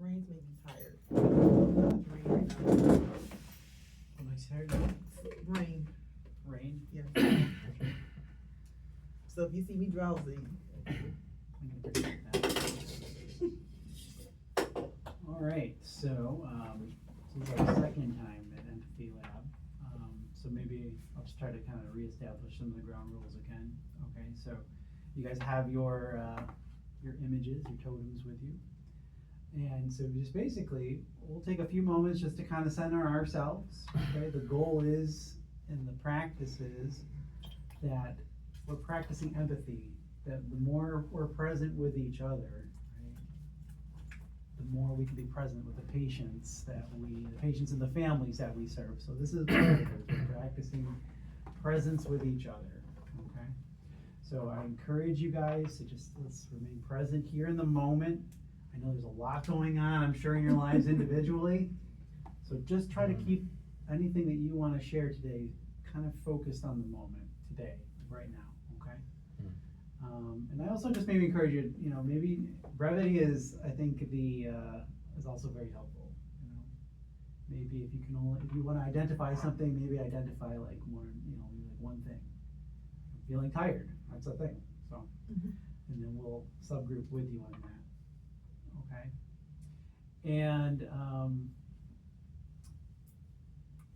Brains may be tired. Brain right now. Am I tired? Brain, Rain? yes. So if you see me drowsy, I'm gonna appreciate that. All right, so this is our second time at Empathy Lab. So maybe I'll just try to kind of reestablish some of the ground rules again. Okay, so you guys have your images, your totems with you. And so just basically, we'll take a few moments just to kind of center ourselves. Okay, the goal is, and the practice is, that we're practicing empathy. That the more we're present with each other, right, the more we can be present with the patients and the families that we serve. So this is part of it. We're practicing presence with each other. Okay. So I encourage you guys to let's remain present here in the moment. I know there's a lot going on, I'm sure, in your lives individually. So just try to keep anything that you want to share today kind of focused on the moment today, right now, okay? And I also just maybe encourage you, maybe brevity is, I think, is also very helpful, Maybe if you want to identify something, maybe identify like maybe like one thing. I'm feeling tired, that's a thing, so. And then we'll subgroup with you on that. Okay, and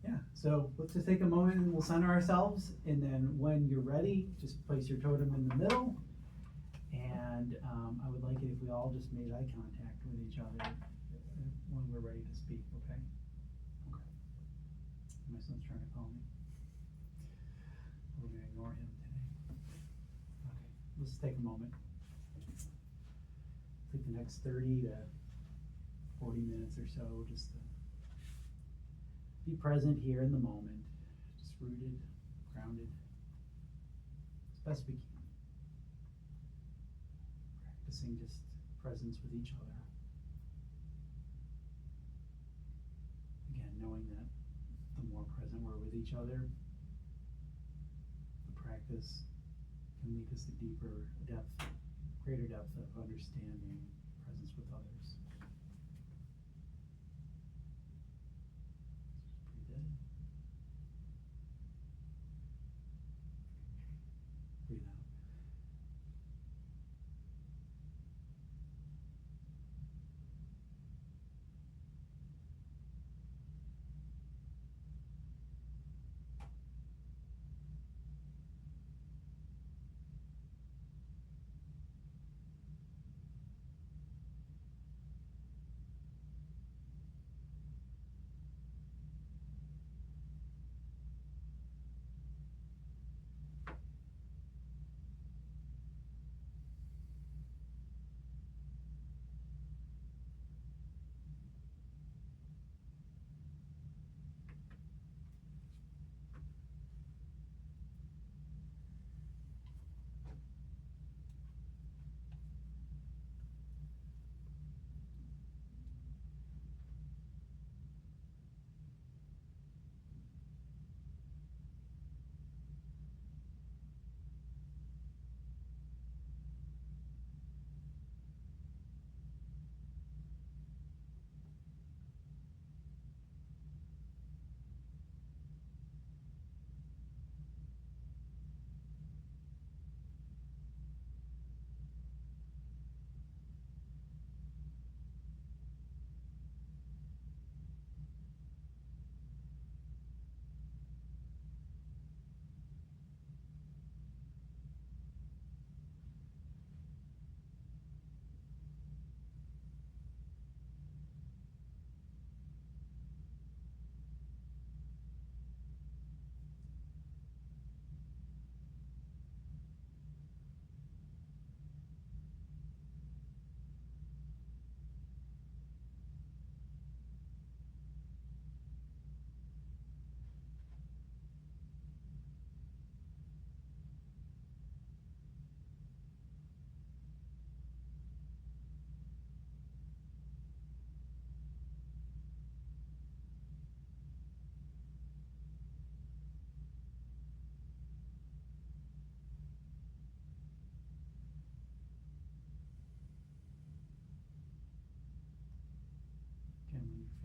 yeah, so let's just take a moment and we'll center ourselves, and then when you're ready, just place your totem in the middle, and I would like it if we all just made eye contact with each other when we're ready to speak, okay? Okay. My son's trying to call me. We're gonna ignore him today. Okay, let's take a moment. Take the next 30 to 40 minutes or so just to be present here in the moment, just rooted, grounded, as best we can. Practicing just presence with each other. Again, knowing that the more present we're with each other, the practice can lead us to greater depth of understanding presence with others. Breathe in. Breathe out.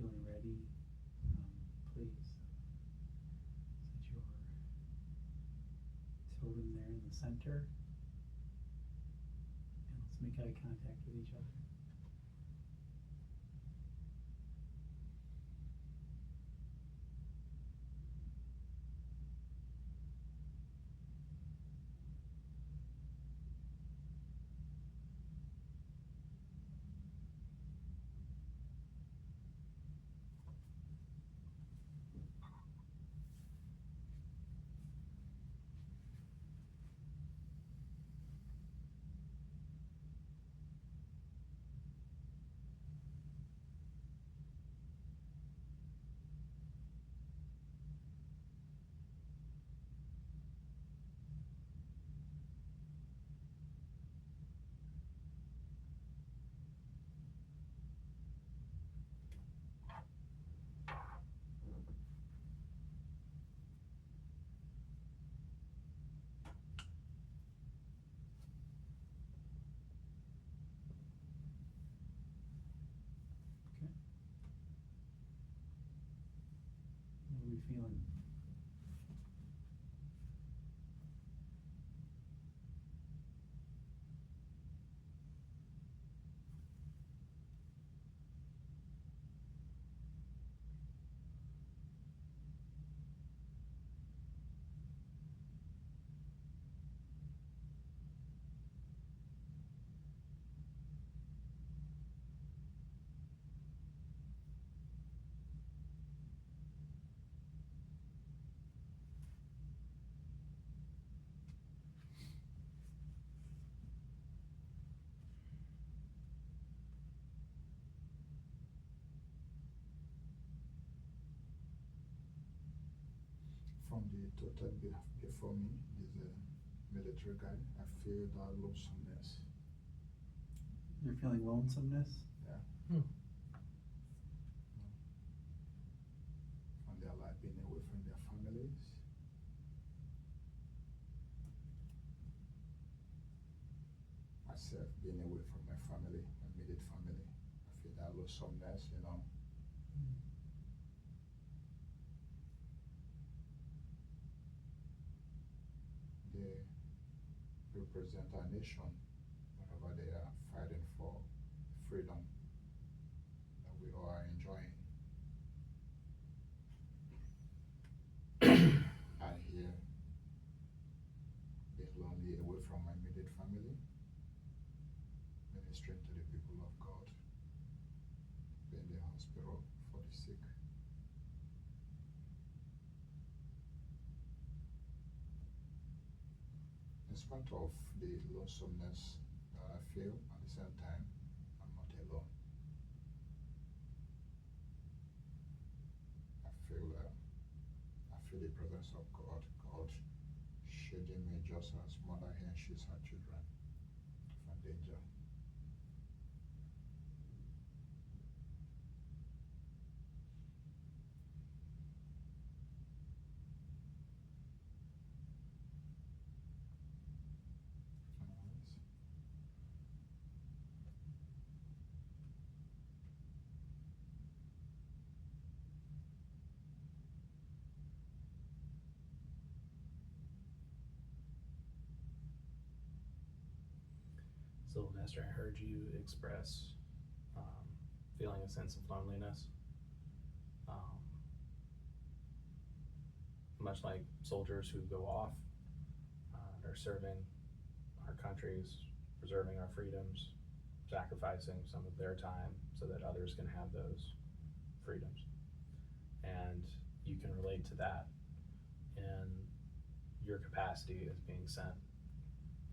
feeling ready, please set your totem there in the center. And let's make eye contact with each other. Okay. What are we feeling? From the total before me, there's a military guy. I feel that lonesomeness. You're feeling lonesomeness? Yeah. Hmm. And they're like being away from their families. Myself being away from my family, my immediate family. I feel that lonesomeness, you know. They represent our nation whenever they are fighting for freedom that we all are enjoying. I here being lonely away from my immediate family, ministering to the people of God, being in the hospital for the sick. In spite of the lonesomeness that I feel, at the same time, I'm not alone. I feel the presence of God, God shielding me just as mother hen shields her children from danger. So, Master, I heard you express feeling a sense of loneliness. Much like soldiers who go off and are serving our countries, preserving our freedoms, sacrificing some of their time so that others can have those freedoms. And you can relate to that in your capacity as being sent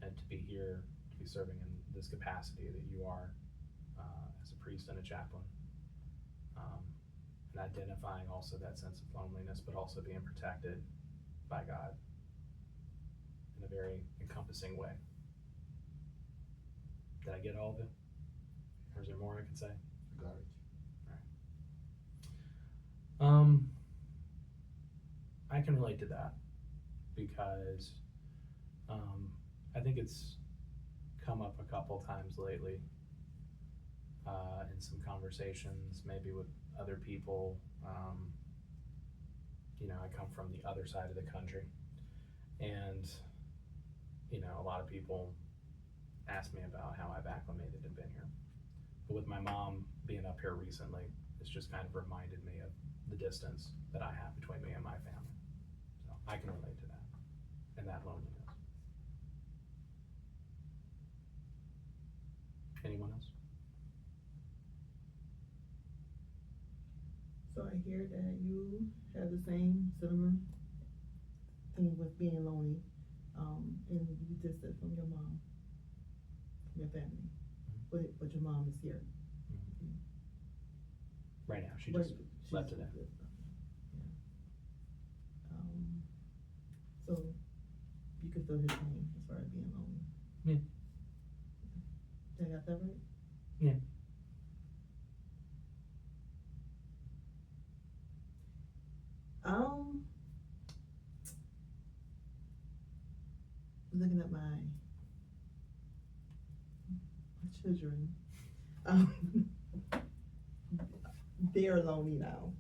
and to be here, to be serving in this capacity that you are as a priest and a chaplain. And identifying also that sense of loneliness, but also being protected by God in a very encompassing way. Did I get all of it? Or is there more I can say? Got it. All right. I can relate to that because I think it's come up a couple times lately. in some conversations, maybe with other people. I come from the other side of the country, and, a lot of people ask me about how I've acclimated and been here. But with my mom being up here recently, it's just kind of reminded me of the distance that I have between me and my family. So I can relate to that and that loneliness. Anyone else? So I hear that you have the same similar thing with being lonely, and you distant from your mom, from your family, but your mom is here. Right now, she But just she's- left today. Yeah. So you can feel his pain as far as being lonely. Yeah. Did I got that right? Yeah. Looking at my children, they are lonely now,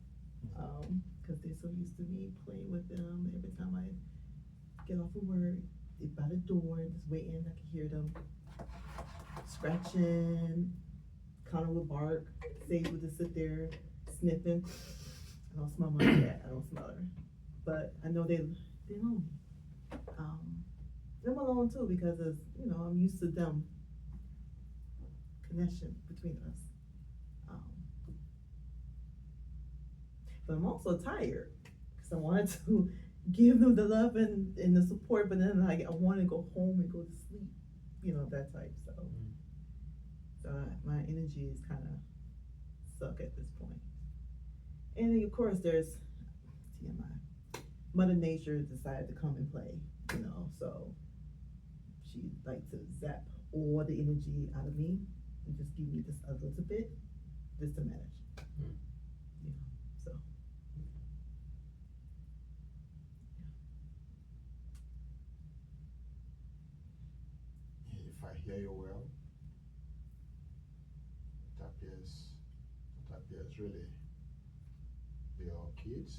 cause they're so used to me playing with them. Every time I get off of work, they're by the door, just waiting. I can hear them scratching. Connor would bark. Sage would just sit there sniffing. I don't smell my cat. I don't smell her, but I know they're lonely. I'm alone too because of, I'm used to them connection between us. But I'm also tired because I wanted to give them the love and the support, but then I want to go home and go to sleep, that type. So my energy is kind of suck at this point. And then of course there's TMI. Mother Nature decided to come and play, so she like to zap all the energy out of me and just give me just a little bit, just to manage. So. If I hear you well, it appears really your kids,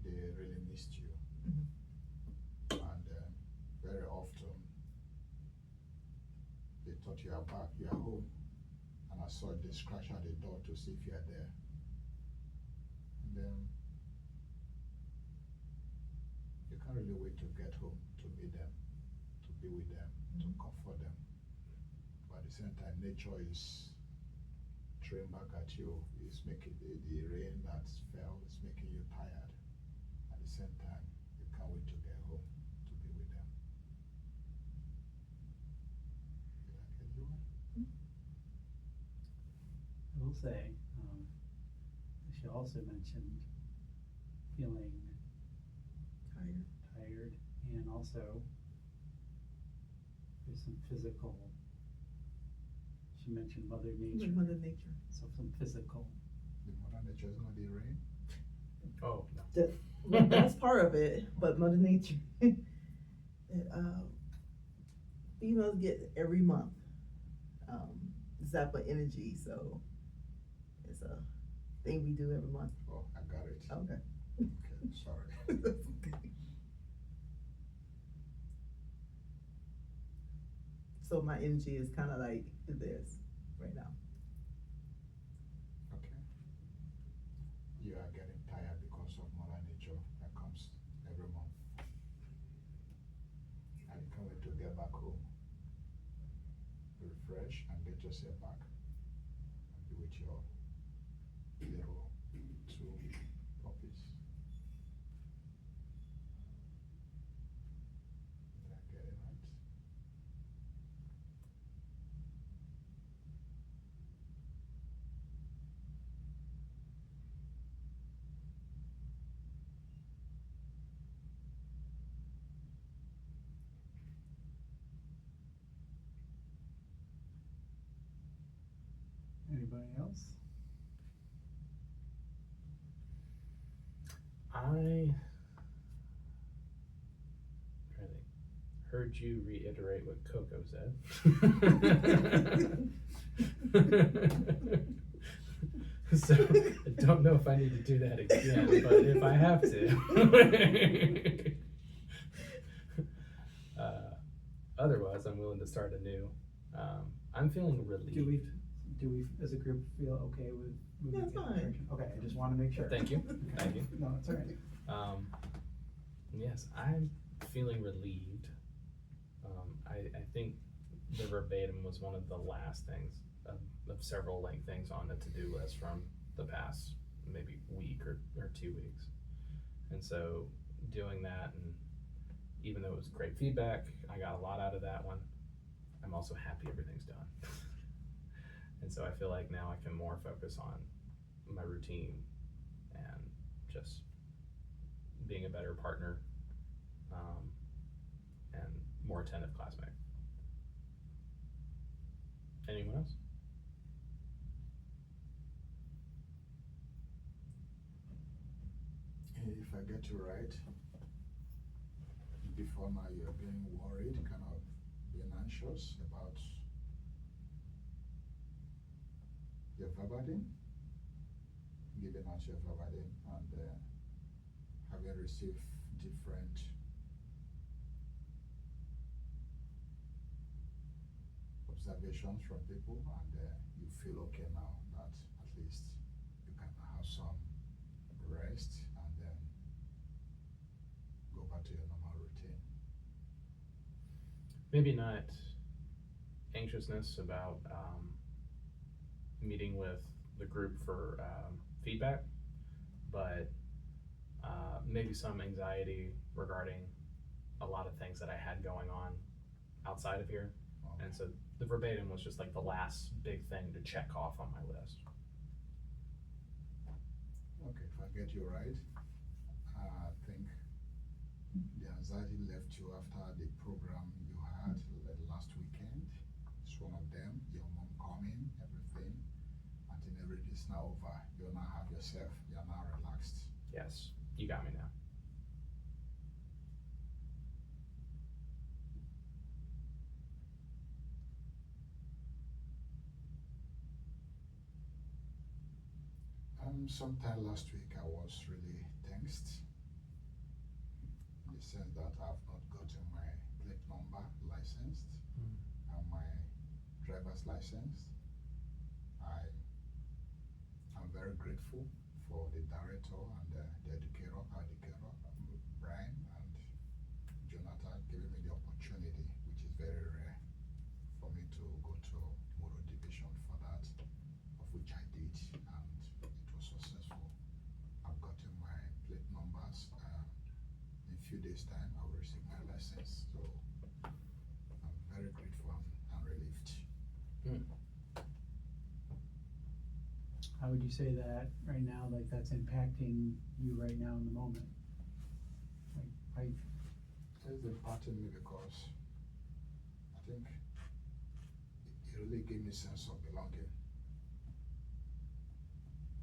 they really missed you. And very often they thought you are back, you are home, and I saw they scratch at the door to see if you are there. And then you can't really wait to get home to meet them, to be with them, to comfort them. But at the same time, nature is throwing back at you. It's making the rain that fell is making you tired. At the same time, you can't wait to get home to be with them. Did I get you right? I will say, she also mentioned feeling tired, and also there's some physical, she mentioned Mother Nature. Mother Nature. So some physical. The Mother Nature is not the rain. Oh, no. That's part of it, but Mother Nature. Females get every month zap of energy, so it's a thing we do every month. Oh, I got it. Okay. Okay, sorry. That's okay. So my energy is kind of like this right now. Okay. You are getting tired because of Mother Nature that comes every month. And you can't wait to get back home, refresh, and get yourself back and be with your little two puppies. Did I get it right? Anybody else? I really heard you reiterate what Coco said. So I don't know if I need to do that again, but if I have to. Otherwise, I'm willing to start anew. I'm feeling relieved. Do we, as a group, feel okay with moving Yeah, in it's that fine. direction? Okay, I just wanna make sure. Thank you. Okay. Thank you. No, it's all right. Yes, I'm feeling relieved. I think the verbatim was one of the last things of several things on the to-do list from the past maybe week or 2 weeks. And so doing that, and even though it was great feedback, I got a lot out of that one, I'm also happy everything's done. And so I feel like now I can more focus on my routine and just being a better partner, and more attentive classmate. Anyone else? If I get you right, before now you're being worried, kind of being anxious about your verbatim, giving out your verbatim, and having received different observations from people, and you feel okay now that at least you can have some rest and then go back to your normal routine. Maybe not anxiousness about meeting with the group for feedback, but maybe some anxiety regarding a lot of things that I had going on outside of here. Okay. And so the verbatim was just like the last big thing to check off on my list. Okay, if I get you right, I think the anxiety left you after the program you had last weekend. It's one of them, your mom coming, everything. I think everything is now over. You now have yourself, you're now relaxed. Yes, you got me now. Sometime last week I was really tensed in the sense that I've not gotten my plate number licensed and my driver's license. I'm very grateful for the director and the educator, Brian and Jonathan, giving me the opportunity, which is very rare, for me to go to Motor Division for that, of which I did, and it was successful. I've gotten my plate numbers. In a few days' time, I will receive my license. So I'm very grateful and relieved. How would you say that right now, like that's impacting you right now in the moment? Like, It's impacting me because I think it really gave me a sense of belonging.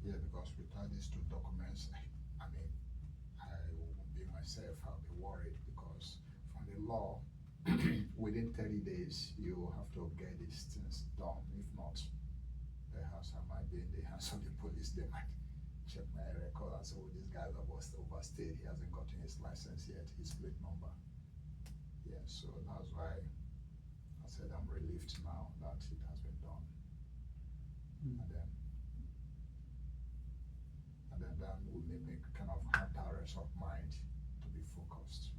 Yeah, because without these two documents, I mean, I won't be myself. I'll be worried because from the law, within 30 days, you have to get these things done. If not, perhaps I might be in the hands of the police. They might check my record and say, oh, this guy was overstayed. He hasn't gotten his license yet, his plate number. Yeah, so that's why I said I'm relieved now that it has been done. And then that will make me kind of have that rest of mind to be focused.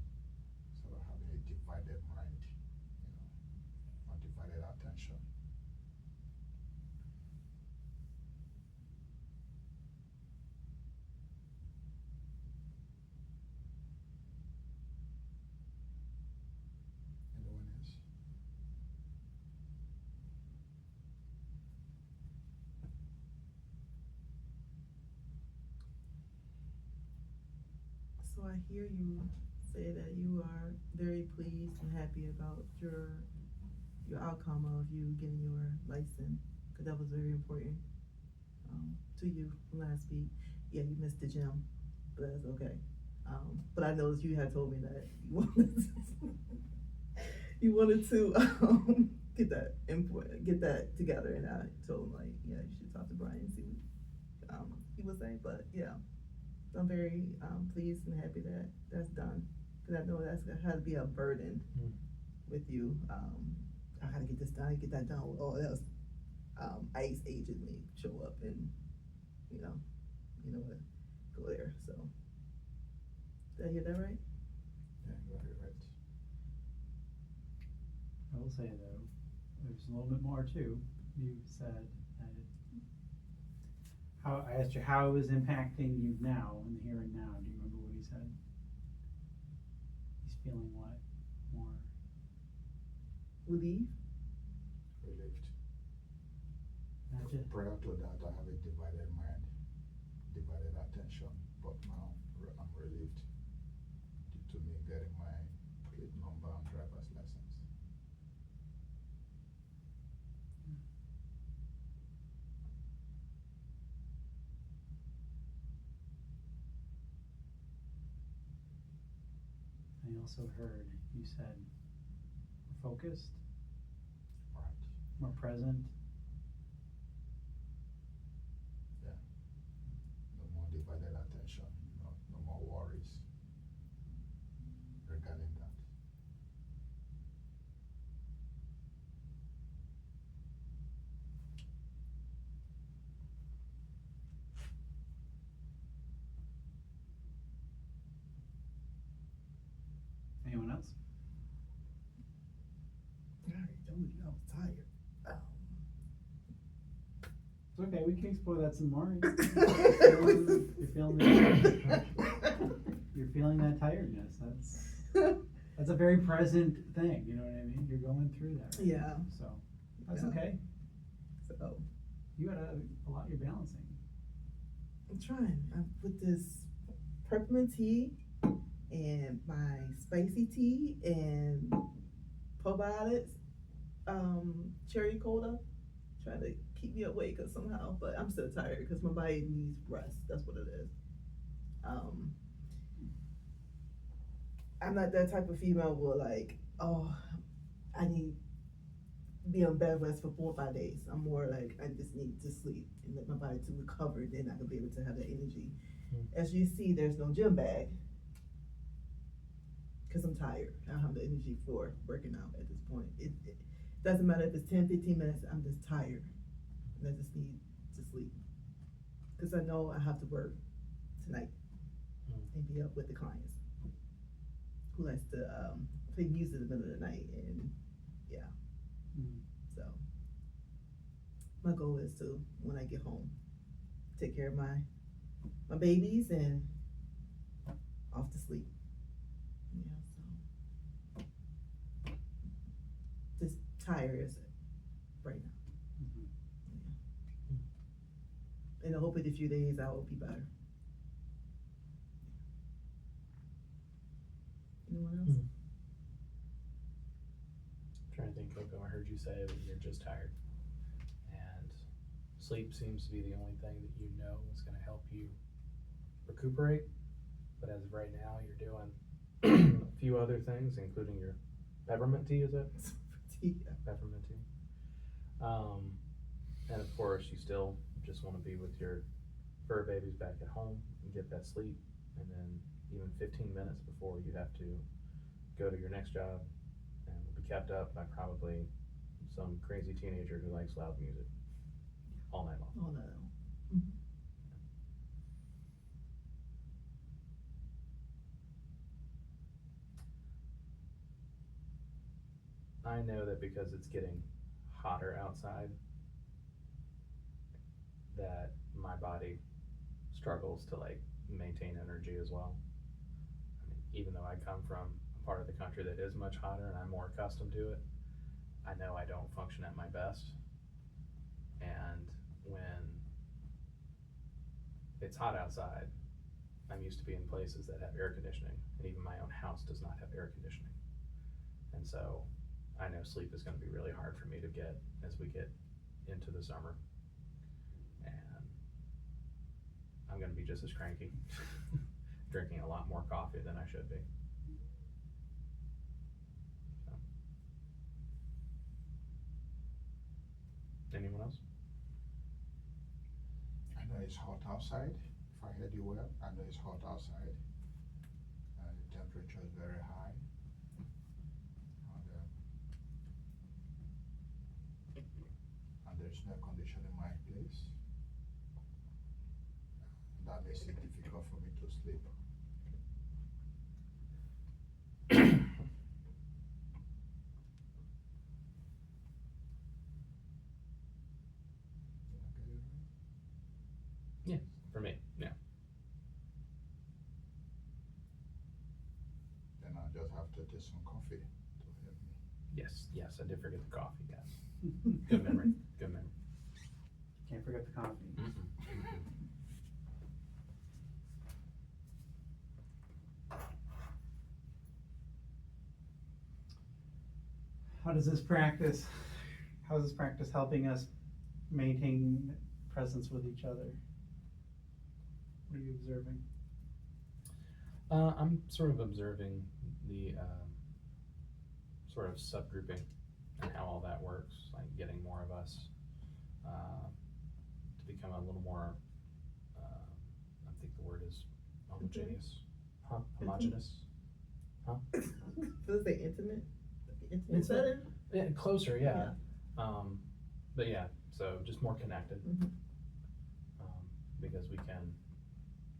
Instead of having a divided mind, or divided attention. Anyone else? So I hear you say that you are very pleased and happy about your outcome of you getting your license, because that was very important to you last week. Yeah, you missed the gym, but that's okay. But I noticed you had told me that you wanted he wanted to get that input, get that together, and I told him like, yeah, you should talk to Brian and see what he would say. But yeah, I'm very pleased and happy that that's done, because I know that's had to be a burden with you. I gotta get this done, get that done. Oh, that was ICE agent may show up and you know what, go there. So did I hear that right? Yeah, you got it right. I will say though, there's a little bit more too. You said that I asked you how it was impacting you now, in the here and now. Do you remember what he said? He's feeling what? More? Relief. Relieved. Not just, Prior to that, I have a divided mind, divided attention, but now I'm relieved due to me getting my plate number and driver's license. I also heard you said more focused, Right. more present. No more divided attention, no more worries regarding that. Anyone else? I already told you I was tired. It's okay, we can explore that some more. You're feeling that tiredness. That's a very present thing, you know what I mean? You're going through that. Right Yeah. now, so that's Yeah. okay. So You got a lot you're balancing. I'm trying. I put this peppermint tea and my spicy tea and probiotics, cherry cola, trying to keep me awake somehow. But I'm still tired because my body needs rest. That's what it is. I'm not that type of female where like, oh, I need to be on bed rest for 4 or 5 days. I'm more like, I just need to sleep and let my body to recover, then I can be able to have that energy. As you see, there's no gym bag because I'm tired. I don't have the energy for working out at this point. It doesn't matter if it's 10, 15 minutes, I'm just tired. And I just need to sleep. Because I know I have to work tonight and be up with the clients who likes to play music in the middle of the night. And yeah, so my goal is to, when I get home, take care of my babies and off to sleep. Yeah, so just tired as right now. And I hope in a few days I will be better. Anyone else? Trying to think, Coco, I heard you say that you're just tired. And sleep seems to be the only thing that you know is gonna help you recuperate. But as of right now, you're doing a few other things, including your peppermint tea, is it? Yeah. Peppermint tea. And of course, you still just wanna be with your fur babies back at home and get that sleep. And then even 15 minutes before you have to go to your next job, and will be kept up by probably some crazy teenager who likes loud music all night long. Oh no. I know that because it's getting hotter outside, that my body struggles to like maintain energy as well. I mean, even though I come from a part of the country that is much hotter and I'm more accustomed to it, I know I don't function at my best. And when it's hot outside, I'm used to being in places that have air conditioning, and even my own house does not have air conditioning. And so I know sleep is gonna be really hard for me to get as we get into the summer. And I'm gonna be just as cranky, drinking a lot more coffee than I should be. So, Anyone else? I know it's hot outside. If I heard you well, I know it's hot outside. The temperature is very high. And there's no condition in my place. That makes it difficult for me to sleep. Did I get it right? For me, yeah. Then I just have to take some coffee to help me. Yes, I did forget the coffee, yes. Good memory, good memory. Can't forget the coffee. How is this practice helping us maintain presence with each other? What are you observing? I'm sort of observing the sort of subgrouping and how all that works, like getting more of us to become a little more, I think the word is homogeneous, homogeneous, Does it say intimate? Intimate It's setting? yeah, closer, yeah. But yeah, so just more connected, Mhm. because we can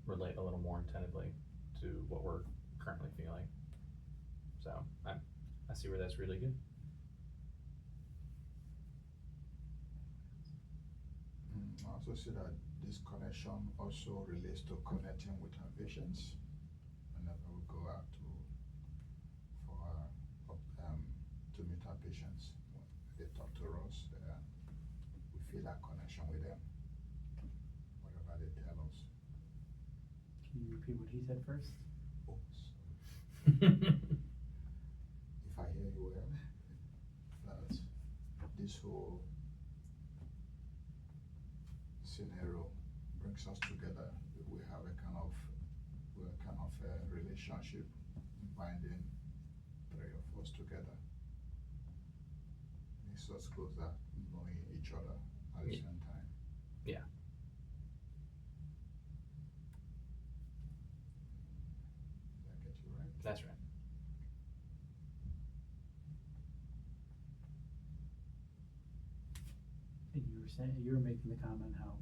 relate a little more attentively to what we're currently feeling. So I see where that's really good. I also see that this connection also relates to connecting with our patients. Whenever we go out to meet our patients, when they talk to us, we feel that connection with them. Whatever they tell us. Can you repeat what he said first? Oh, sorry. If I hear you well, that this whole scenario brings us together. We have a kind of relationship binding three of us together. Makes us closer, knowing each other at the same time. Yeah. Did I get you right? That's right. And you were making the comment how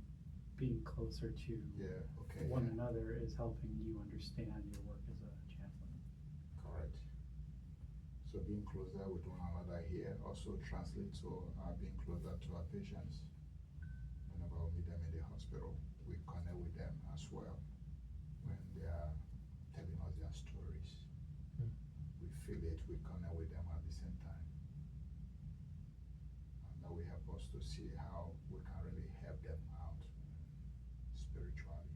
being closer to Yeah, okay. one yeah. another is helping you understand your work as a chaplain. Correct. So being closer with one another here also translates to being closer to our patients. Whenever we meet them in the hospital, we connect with them as well. When they are telling us their stories, we feel it, we connect with them at the same time. And that will help us to see how we can really help them out spiritually.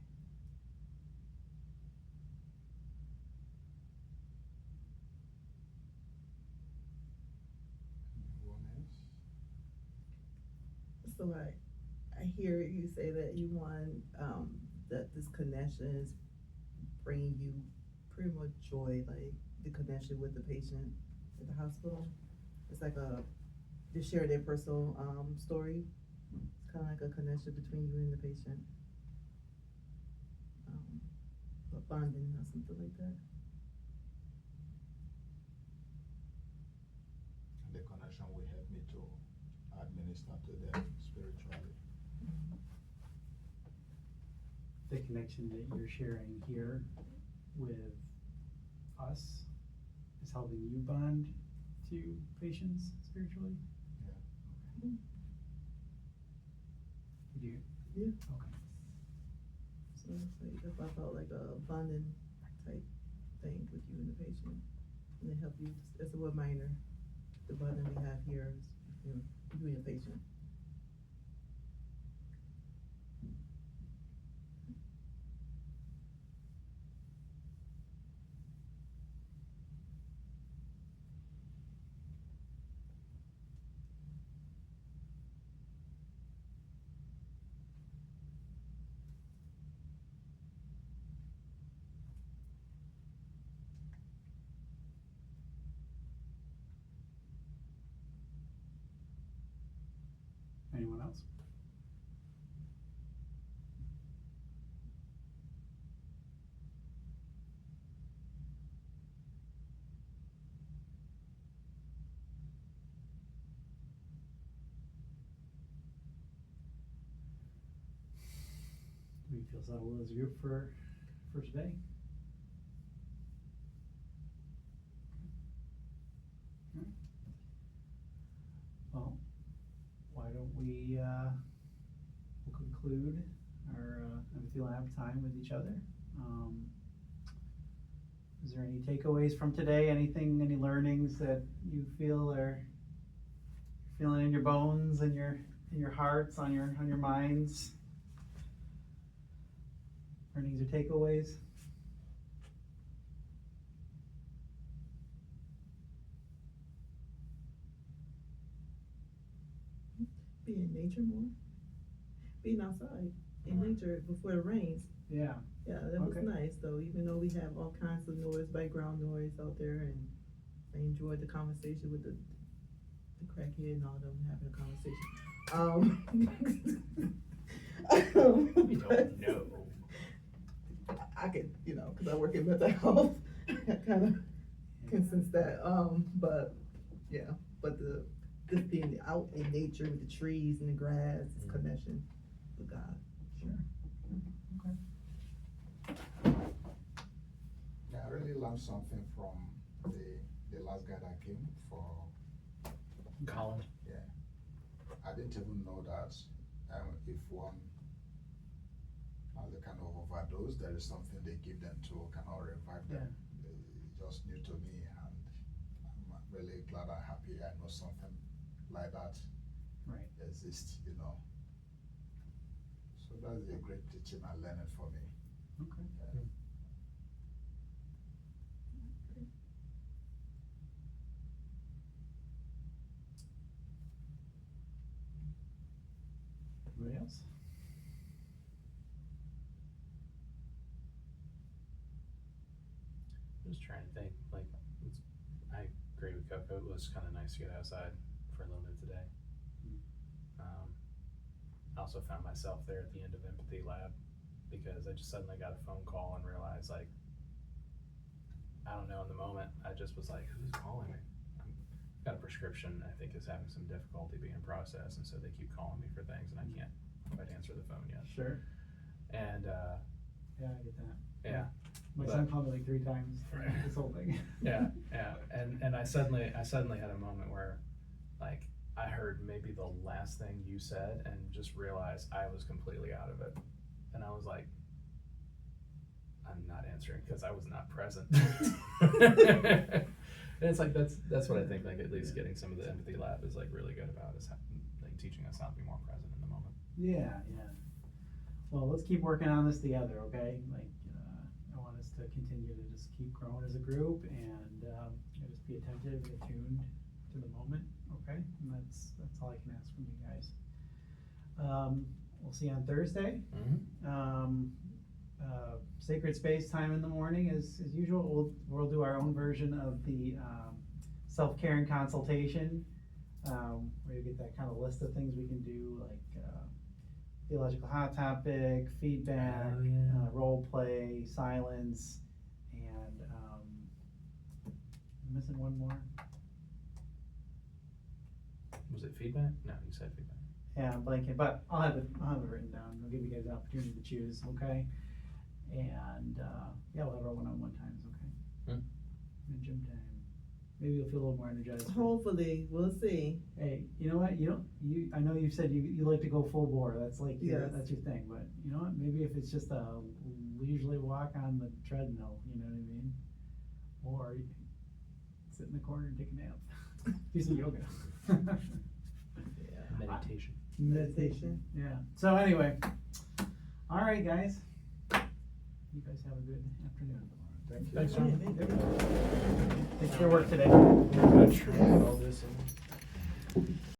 Anyone else? So I hear you say that you want, that this connection is bringing you pretty much joy, like the connection with the patient at the hospital. It's like they share their personal, story. It's kind of like a connection between you and the patient. A bonding or something like that. And the connection will help me to administer to them spiritually. The connection that you're sharing here with us is helping you bond to patients spiritually? Yeah. Do you? Yeah. Okay. So it's like if I felt like a bonding type thing with you and the patient, and they help you as a reminder, the bonding we have here is, you know, you and your patient. Anyone else? Do we feel settled as a group for today? Okay. Well, why don't we, we'll conclude our empathy lab time with each other. Is there any takeaways from today? Anything, any learnings that you feel are feeling in your bones, in your hearts, on your minds? Learnings or takeaways? Be in nature more. Being outside in nature before it rains. Yeah. Yeah, that was Okay. nice though, even though we have all kinds of noise, background noise out there, and I enjoyed the conversation with the crackhead and all of them having a conversation. We don't know. I could, cause I work in mental health, I kinda can sense that, but, yeah, but just being out in nature with the trees and the grass, this connection with God. Sure. Okay. Yeah, I really learned something from the last guy that came for, Colin. yeah. I didn't even know that, if one has a kind of overdose, there is something they give them to kind of revive them. It's just new to me, and I'm really glad and happy I know something like that Right. exists, So that's a great teaching and learning for me. Okay. Yeah. Anybody else? Just trying to think, like, I agree with Coco, it was kinda nice to get outside for a little bit today. I also found myself there at the end of Empathy Lab, because I just suddenly got a phone call and realized, like, I don't know, in the moment, I just was like, who's calling me? I've got a prescription, I think is having some difficulty being processed, and so they keep calling me for things, and I can't quite answer the phone yet. Sure. And, Yeah, I get that. yeah. My But- son called me like 3 times Right. this whole thing. Yeah, and I suddenly had a moment where, like, I heard maybe the last thing you said and just realized I was completely out of it, and I was like, I'm not answering because I was not present. And it's like that's what I think, like, at least getting some of the Empathy Lab is like really good about, is like teaching us how to be more present in the moment. Yeah. Well, let's keep working on this together, okay? Like, I want us to continue to just keep growing as a group and just be attentive, attuned to the moment, okay? And that's all I can ask from you guys. We'll see you on Thursday. Sacred space time in the morning as usual. We'll do our own version of the self-care and consultation, where you get that kind of list of things we can do, like theological hot topic, feedback, Oh, yeah. role play, silence, and I'm missing one more. Was it feedback? No, you said feedback. Yeah, I'm blanking, but I'll have it written down. I'll give you guys the opportunity to choose, okay? And yeah, we'll have our one-on-one times, okay? And gym time. Maybe you'll feel a little more energized. Hopefully, we'll see. Hey, you know what? I know you said you like to go full bore. That's like Yes. that's your thing. But you know what? Maybe if it's just a leisurely walk on the treadmill, you know what I mean? Or you can sit in the corner and take a nap. Do some yoga. Yeah. Meditation. Meditation. Yeah. So anyway, all right, guys. You guys have a good afternoon. Thank you. Thanks, John. Thanks for your work today. All this.